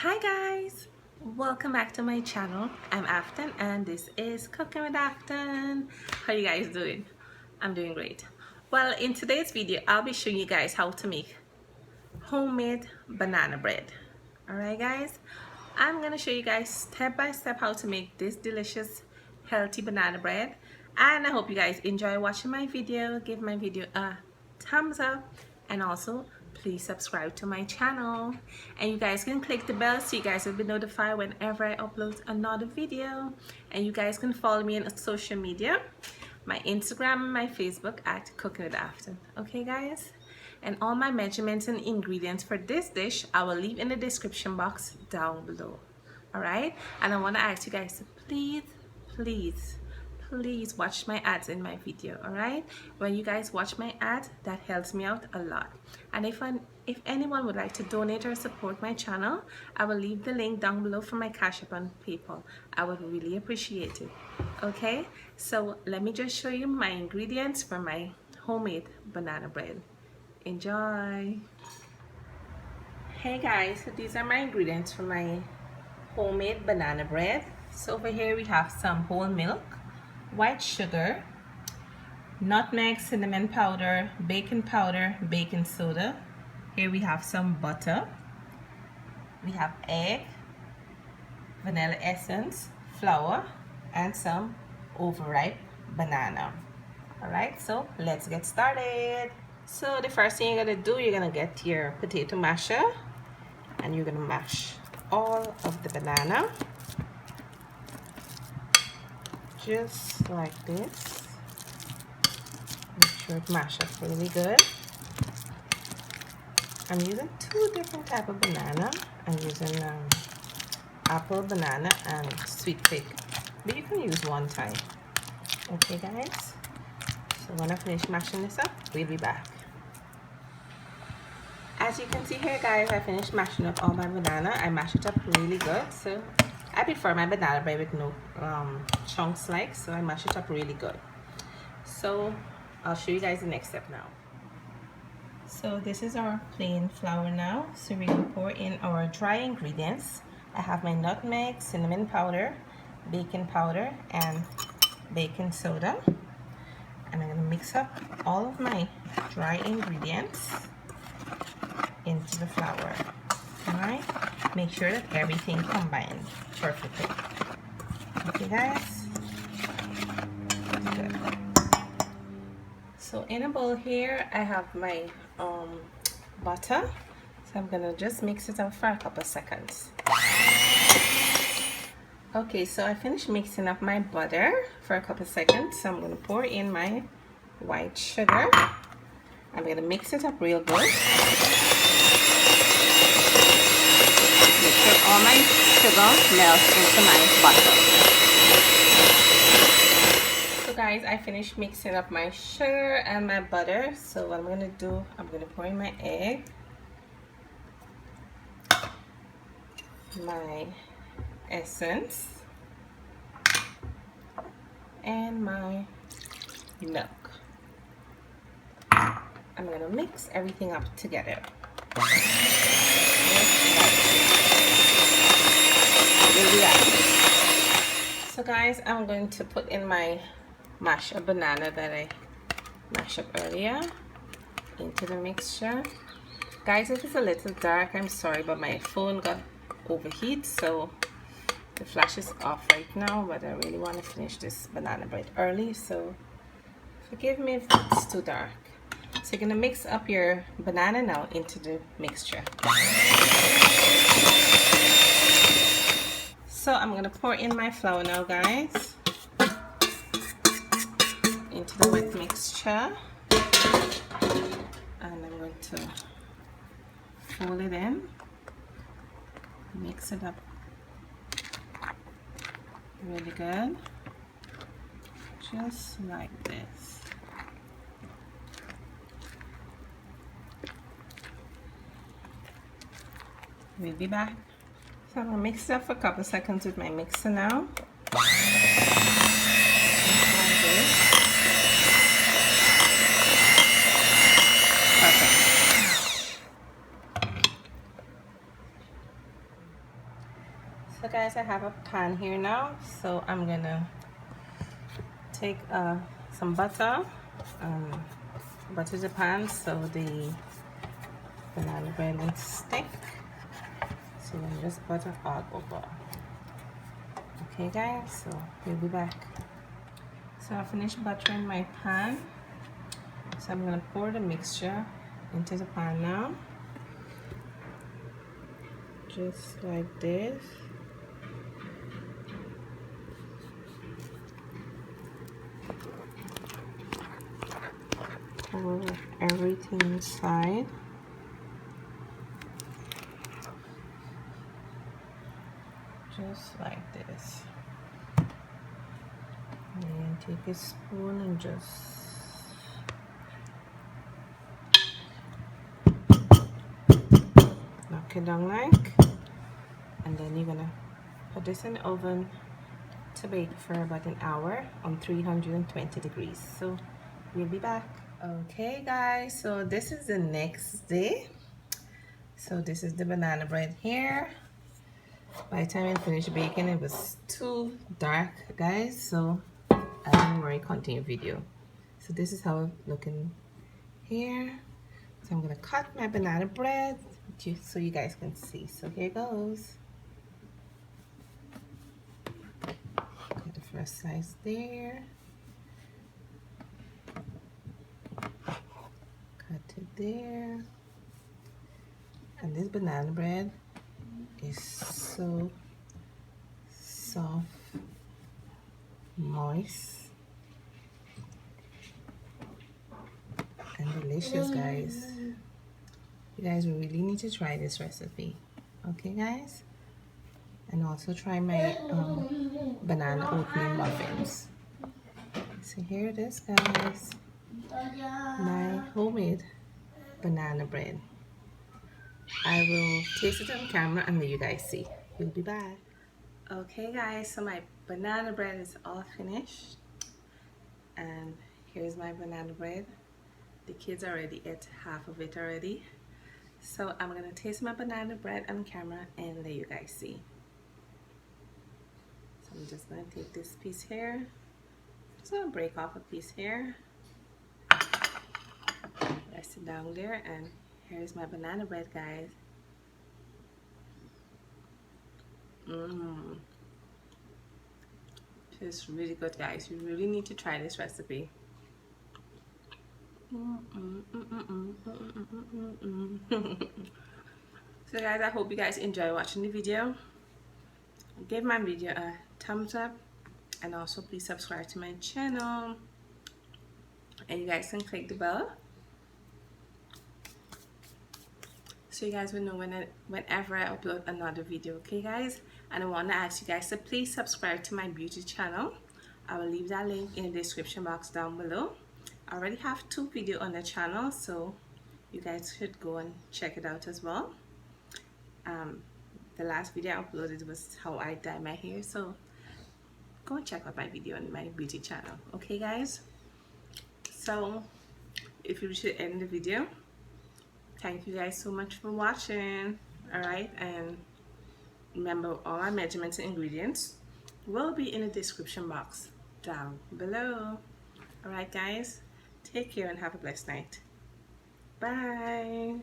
Hi guys, welcome back to my channel. I'm Afton and this is Cooking with Afton. How you guys doing? I'm doing great. Well, in today's video I'll be showing you guys how to make homemade banana bread. Alright guys, I'm gonna show you guys step by step how to make this delicious healthy banana bread, and I hope you guys enjoy watching my video. Give my video a thumbs up and also please subscribe to my channel, and you guys can click the bell so you guys will be notified whenever I upload another video. And you guys can follow me on social media, my Instagram and my Facebook at Cooking with Afton. Okay guys, and all my measurements and ingredients for this dish I will leave in the description box down below. Alright, and I want to ask you guys to please watch my ads in my video. Alright, when you guys watch my ad, that helps me out a lot. And if anyone would like to donate or support my channel, I will leave the link down below for my Cash App and PayPal. I would really appreciate it. Okay, so let me just show you my ingredients for my homemade banana bread. Enjoy. Hey guys, so these are my ingredients for my homemade banana bread. So over here we have some whole milk, white sugar, nutmeg, cinnamon powder, baking soda. Here we have some butter, we have egg, vanilla essence, flour, and some overripe banana. Alright, so let's get started. So the first thing you're gonna do, you're gonna get your potato masher and you're gonna mash all of the banana just like this. Make sure it mashes up really good. I'm using two different types of banana. I'm using apple banana and sweet fig, but you can use one type. Okay guys, so when I finish mashing this up, we'll be back. As you can see here guys, I finished mashing up all my banana. I mashed it up really good. So I prefer my banana bread with no chunks like, so I mash it up really good. So I'll show you guys the next step now. So this is our plain flour now. So we're going to pour in our dry ingredients. I have my nutmeg, cinnamon powder, baking powder, and baking soda. And I'm going to mix up all of my dry ingredients into the flour. Alright, make sure that everything combines perfectly. Okay guys, good. So in a bowl here I have my butter, so I'm gonna just mix it up for a couple seconds. Okay, so I finished mixing up my butter for a couple seconds, so I'm gonna pour in my white sugar. I'm gonna mix it up real good. Make sure all my sugar melts into my butter. So guys, I finished mixing up my sugar and my butter. So what I'm going to do, I'm going to pour in my egg, my essence, and my milk. I'm going to mix everything up together. So guys, I'm going to put in my mashed up banana that I mashed up earlier into the mixture. Guys, if it's a little dark, I'm sorry, but my phone got overheat, so the flash is off right now, but I really want to finish this banana bread early, so forgive me if it's too dark. So you're going to mix up your banana now into the mixture. So I'm going to pour in my flour now guys into the wet mixture, and I'm going to fold it in, mix it up really good, just like this. We'll be back. So I'm going to mix it up for a couple seconds with my mixer now. Perfect. guys, I have a pan here now, so I'm gonna take some butter, butter the pan so the banana bread won't stick. So I'm just butter all over. Okay guys, so we'll be back. So I finished buttering my pan, so I'm gonna pour the mixture into the pan now, just like this. Pour everything inside. Just like this. And then take a spoon and just knock it down like, and then you're gonna put this in the oven to bake for about an hour on 320 degrees. So we'll be back. Okay guys, so this is the next day. So this is the banana bread here. By the time I finished baking, it was too dark guys, so I didn't really continue video. So this is how it's looking here. So I'm gonna cut my banana bread so you guys can see. So here goes. Got the first slice there. Cut it there. And this banana bread is so soft, moist, and delicious guys. You guys really need to try this recipe. Okay guys, and also try my banana oatmeal muffins. So here it is guys, my homemade banana bread. I will taste it on camera and let you guys see. We'll be back. Okay guys, so my banana bread is all finished, and here's my banana bread. The kids already ate half of it already, so I'm gonna taste my banana bread on camera and let you guys see. So I'm just gonna take this piece here, just gonna break off a piece here, rest it down there, and here's my banana bread guys. It's really good guys. You really need to try this recipe. So guys, I hope you guys enjoy watching the video. Give my video a thumbs up, and also please subscribe to my channel, and you guys can click the bell so you guys will know whenever I upload another video. Okay guys, and I want to ask you guys to please subscribe to my beauty channel. I will leave that link in the description box down below. I already have 2 videos on the channel, so you guys should go and check it out as well. The last video I uploaded was how I dye my hair, so go and check out my video on my beauty channel. Okay guys, so if you should end the video, thank you guys so much for watching. Alright, and remember all my measurements and ingredients will be in the description box down below. Alright guys, take care and have a blessed night. Bye.